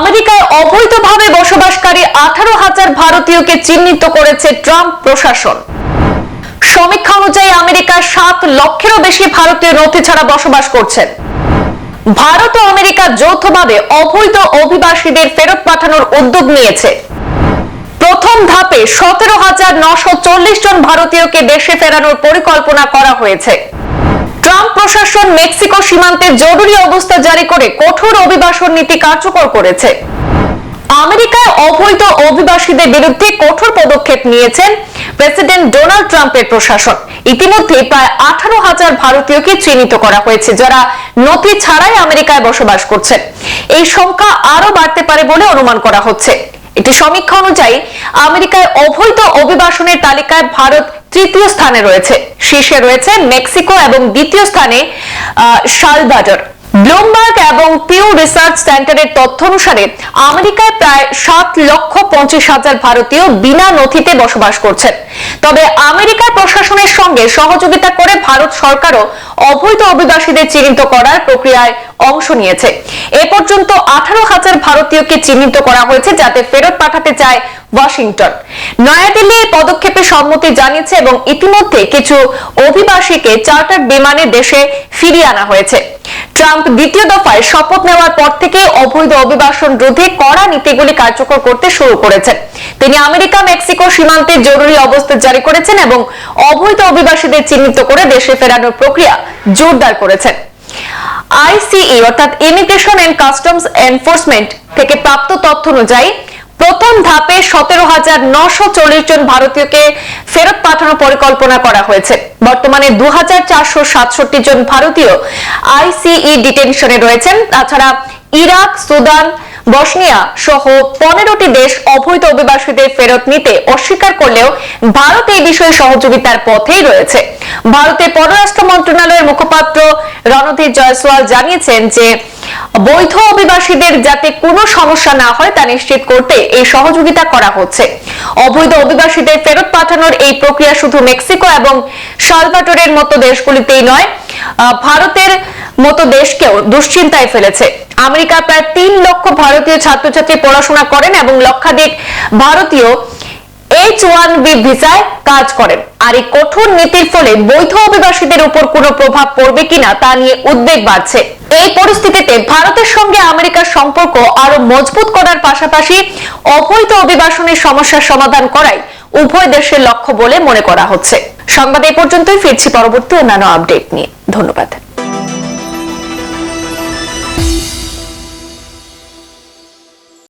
আমেরিকায় অবৈধভাবে বসবাসকারী 18,000 ভারতীয়কে চিহ্নিত করেছে ট্রাম্প প্রশাসন। সমীক্ষা অনুযায়ী আমেরিকায় 7 লক্ষেরও বেশি ভারতীয় নথি ছাড়া বসবাস করছেন। ভারত ও আমেরিকা যৌথভাবে অবৈধ অভিবাসীদের ফেরত পাঠানোর উদ্যোগ নিয়েছে। প্রথম ধাপে 17,940 জন ভারতীয়কে দেশে ফেরানোর পরিকল্পনা করা হয়েছে। ট্রাম্প প্রশাসন মেক্সিকো সীমান্তে জরুরি অবস্থা জারি করে কঠোর অভিবাসন নীতি কার্যকর করেছে। আমেরিকায় অবৈধ অভিবাসীদের বিরুদ্ধে কঠোর পদক্ষেপ নিয়েছেন প্রেসিডেন্ট ডোনাল্ড ট্রাম্পের প্রশাসন। ইতিমধ্যে প্রায় 18,000 ভারতীয়কে চিহ্নিত করা হয়েছে যারা নথি ছাড়াই আমেরিকায় বসবাস করছেন। এই সংখ্যা আরো বাড়তে পারে বলে অনুমান করা হচ্ছে। একটি সমীক্ষা অনুযায়ী আমেরিকায় অবৈধ অভিবাসনের তালিকায় ভারত তৃতীয় স্থানে রয়েছে। শীর্ষে রয়েছে মেক্সিকো এবং দ্বিতীয় স্থানে সালভাডর। ব্লুমবার্গ এবং পিউ রিসার্চ সেন্টারের তথ্য অনুসারে আমেরিকায় প্রায় 7,25,000 ভারতীয় বিনা নথিতে বসবাস করছেন। তবে আমেরিকার প্রশাসনের সঙ্গে সহযোগিতা করে ভারত সরকারও অবৈধ অভিবাসীদের চিহ্নিত করার প্রক্রিয়ায় অংশ নিয়েছে। এ পর্যন্ত 18,000 ভারতীয়কে চিহ্নিত করা হয়েছে যাতে ফেরত পাঠাতে চায় ওয়াশিংটন। নয়াদিল্লি এই পদক্ষেপে সম্মতি জানিয়েছে এবং ইতিমধ্যে কিছু অভিবাসীকে চার্টার বিমানে দেশে ফিরিয়ে আনা হয়েছে। ট্রাম্প দ্বিতীয় দফায় শপথ নেওয়ার পর থেকে অবৈধ অভিবাসন রোধে কড়া নীতিগুলি কার্যকর করতে শুরু করেছেন। তিনি আমেরিকা মেক্সিকো সীমান্তে জরুরি অবস্থা জারি করেছেন এবং অবৈধ অভিবাসীদের চিহ্নিত করে দেশে ফেরানোর প্রক্রিয়া জোরদার করেছেন। আইসিই অর্থাৎ ইমিগ্রেশন এন্ড কাস্টমস এনফোর্সমেন্ট থেকে প্রাপ্ত তথ্য অনুযায়ী প্রথম ধাপে 17,940 জন ভারতীয়কে ফেরত পাঠানোর পরিকল্পনা করা হয়েছে। বর্তমানে 2,467 জন ভারতীয় আইসিই ডিটেনশনে রয়েছেন। তাছাড়া ইরাক, সুদান, বসনিয়া সহ 15টি দেশ অবৈধ অভিবাসীদের ফেরত নিতে অস্বীকার করলেও ভারত এই বিষয়ে সহযোগিতার পথেই রয়েছে। ভারতের পররাষ্ট্র মন্ত্রণালয়ের মুখপাত্র রণধীর জয়সওয়াল জানিয়েছেন যে বৈধ অভিবাসীদের যাতে কোনো সমস্যা না হয় তা নিশ্চিত করতে এই সহযোগিতা করা হচ্ছে। অবৈধ অভিবাসীদের ফেরত পাঠানোর এই প্রক্রিয়া শুধু মেক্সিকো এবং সালভাডোরের মতো দেশগুলিতেই নয়, ভারতের মতো দেশকেও দুশ্চিন্তায় ফেলেছে। আমেরিকা প্রায় 3 লক্ষ ভারতীয় ছাত্রছাত্রী পড়াশোনা করেন এবং লক্ষাধিক ভারতীয় H-1B ভিসায় কাজ করেন। আর এই কঠোর নীতির ফলে বৈধ অভিবাসীদের উপর কোনো প্রভাব পড়বে কিনা তা নিয়ে উদ্বেগ বাড়ছে। এই পরিস্থিতিতে ভারতের সঙ্গে আমেরিকার সম্পর্ক আরো মজবুত করার পাশাপাশি অবৈধ অভিবাসনের সমস্যার সমাধান করাই উভয় দেশের লক্ষ্য বলে মনে করা হচ্ছে। সংবাদ এই পর্যন্তই। ফিরছি পরবর্তী অন্যান্য আপডেট নিয়ে। ধন্যবাদ।